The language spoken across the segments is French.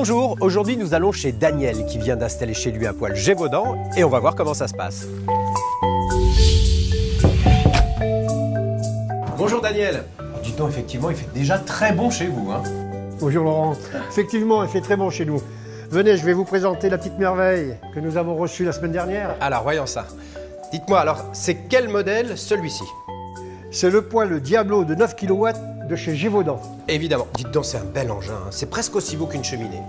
Bonjour, aujourd'hui nous allons chez Daniel qui vient d'installer chez lui un poêle Gévaudan et on va voir comment ça se passe. Bonjour Daniel. Dites donc, effectivement, il fait déjà très bon chez vous, hein. Bonjour Laurent. Effectivement, il fait très bon chez nous. Venez, je vais vous présenter la petite merveille que nous avons reçue la semaine dernière. Alors, voyons ça. Dites-moi, alors, c'est quel modèle celui-ci? C'est le poêle Diablo de 9 kW de chez Gévaudan. Évidemment. Dites donc, c'est un bel engin, hein. C'est presque aussi beau qu'une cheminée.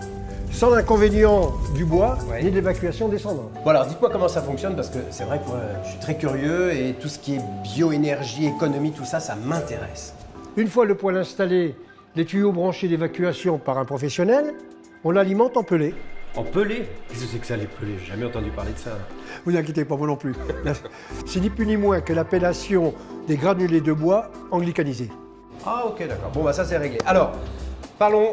Sans l'inconvénient du bois, Ouais. ni de l'évacuation des cendres. Bon alors, dites-moi comment ça fonctionne, parce que c'est vrai que moi, je suis très curieux et tout ce qui est bioénergie, économie, tout ça, ça m'intéresse. Une fois le poêle installé, les tuyaux branchés d'évacuation par un professionnel, on l'alimente en pellet. En pelé? Qu'est-ce que c'est que ça, les pelés? J'ai jamais entendu parler de ça. Vous inquiétez pas, moi non plus. C'est ni plus ni moins que l'appellation des granulés de bois anglicanisés. Ah ok, d'accord. Bon bah ça c'est réglé. Alors, parlons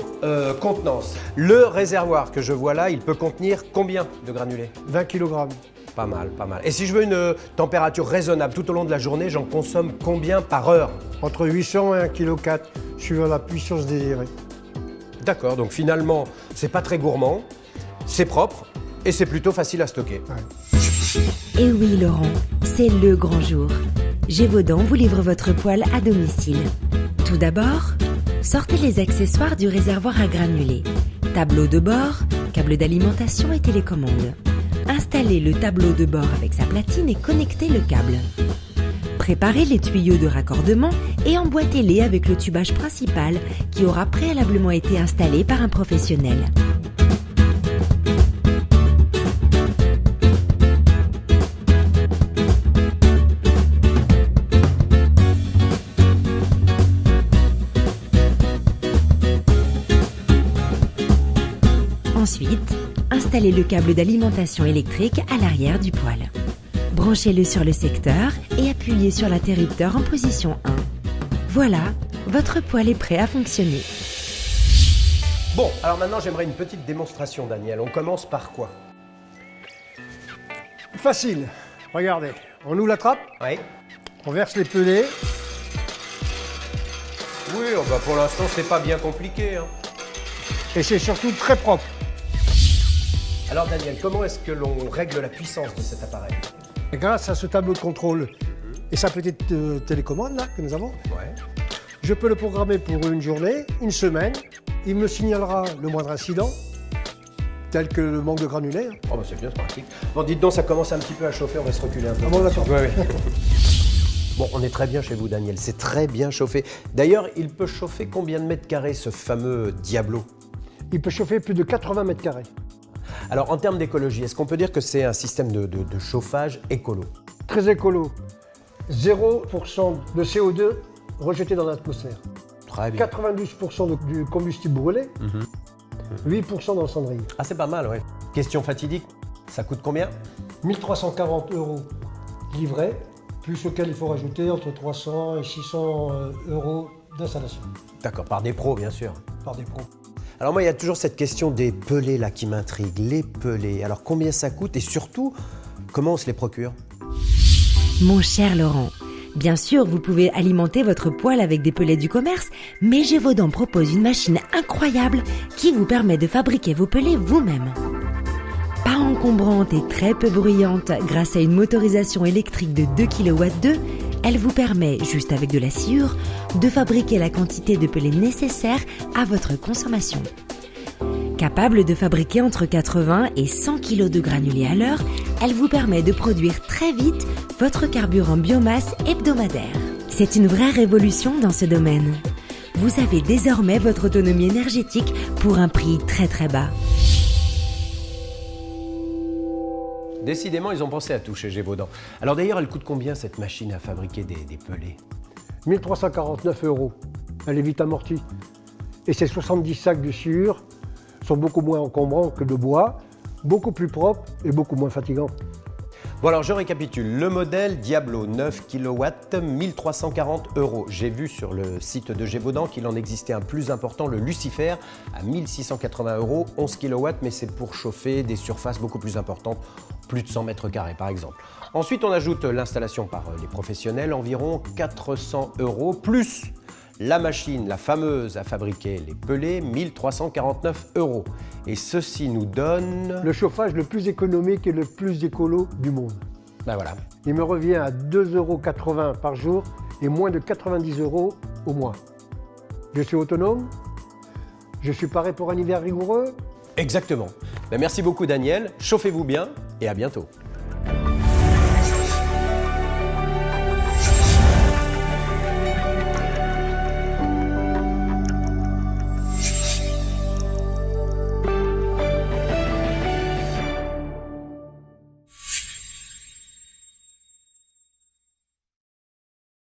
contenance. Le réservoir que je vois là, il peut contenir combien de granulés? 20 kg. Pas mal, pas mal. Et si je veux une température raisonnable tout au long de la journée, j'en consomme combien par heure? Entre 800 et 1,4 kg, suivant la puissance désirée. D'accord, donc finalement, c'est pas très gourmand, c'est propre et c'est plutôt facile à stocker. Et oui Laurent, c'est le grand jour. Gévaudan vous livre votre poêle à domicile. Tout d'abord, sortez les accessoires du réservoir à granulés. Tableau de bord, câble d'alimentation et télécommande. Installez le tableau de bord avec sa platine et connectez le câble. Préparez les tuyaux de raccordement et emboîtez-les avec le tubage principal qui aura préalablement été installé par un professionnel. Ensuite, installez le câble d'alimentation électrique à l'arrière du poêle. Branchez-le sur le secteur et appuyez sur l'interrupteur en position 1. Voilà, votre poêle est prêt à fonctionner. Bon, alors maintenant j'aimerais une petite démonstration, Daniel. On commence par quoi? Facile. Regardez, on ouvre la trappe, Oui. on verse les pelés. Oui, oh bah pour l'instant c'est pas bien compliqué, hein. Et c'est surtout très propre. Alors Daniel, comment est-ce que l'on règle la puissance de cet appareil? Et grâce à ce tableau de contrôle et sa petite télécommande là, que nous avons, Ouais. je peux le programmer pour une journée, une semaine. Il me signalera le moindre incident, tel que le manque de granulés. Oh bah c'est bien, c'est pratique. Bon, dites donc, ça commence un petit peu à chauffer, on va se reculer un peu. Ah bon, d'accord. Ouais, ouais. Bon, on est très bien chez vous, Daniel, c'est très bien chauffé. D'ailleurs, il peut chauffer combien de mètres carrés, ce fameux Diablo? Il peut chauffer plus de 80 mètres carrés. Alors, en termes d'écologie, est-ce qu'on peut dire que c'est un système de chauffage écolo? Très écolo. 0% de CO2 rejeté dans l'atmosphère. Très bien. 92% du combustible brûlé. 8% dans le cendrier. Ah, c'est pas mal, ouais. Question fatidique, ça coûte combien? 1340 € livrés, plus auquel il faut rajouter entre 300 et 600 € d'installation D'accord, par des pros, bien sûr. par des pros. Alors moi, il y a toujours cette question des pelés là qui m'intrigue. Les pelés, alors combien ça coûte et surtout, comment on se les procure? Mon cher Laurent, bien sûr, vous pouvez alimenter votre poêle avec des pellets du commerce, mais Gévaudan propose une machine incroyable qui vous permet de fabriquer vos pellets vous-même. Pas encombrante et très peu bruyante, grâce à une motorisation électrique de 2 kW, elle vous permet, juste avec de la sciure, de fabriquer la quantité de pellets nécessaire à votre consommation. Capable de fabriquer entre 80 et 100 kg de granulés à l'heure, elle vous permet de produire très vite votre carburant biomasse hebdomadaire. C'est une vraie révolution dans ce domaine. Vous avez désormais votre autonomie énergétique pour un prix très très bas. Décidément, ils ont pensé à tout chez Gévaudan. Alors d'ailleurs, elle coûte combien cette machine à fabriquer des pelés? 1349 €. Elle est vite amortie. Et ces 70 sacs de sciure sont beaucoup moins encombrants que de bois, beaucoup plus propres et beaucoup moins fatigants. Bon alors je récapitule, le modèle Diablo 9 kW, 1340 €. J'ai vu sur le site de Gévaudan qu'il en existait un plus important, le Lucifer, à 1680 €, 11 kW, mais c'est pour chauffer des surfaces beaucoup plus importantes, plus de 100 mètres carrés par exemple. Ensuite on ajoute l'installation par les professionnels, environ 400 €, plus la machine, la fameuse à fabriquer les pelés, 1349 €. Et ceci nous donne... Le chauffage le plus économique et le plus écolo du monde. Ben voilà. Il me revient à 2,80 € par jour et moins de 90 € au mois. Je suis autonome, je suis paré pour un hiver rigoureux. Exactement. Ben merci beaucoup Daniel, chauffez-vous bien et à bientôt.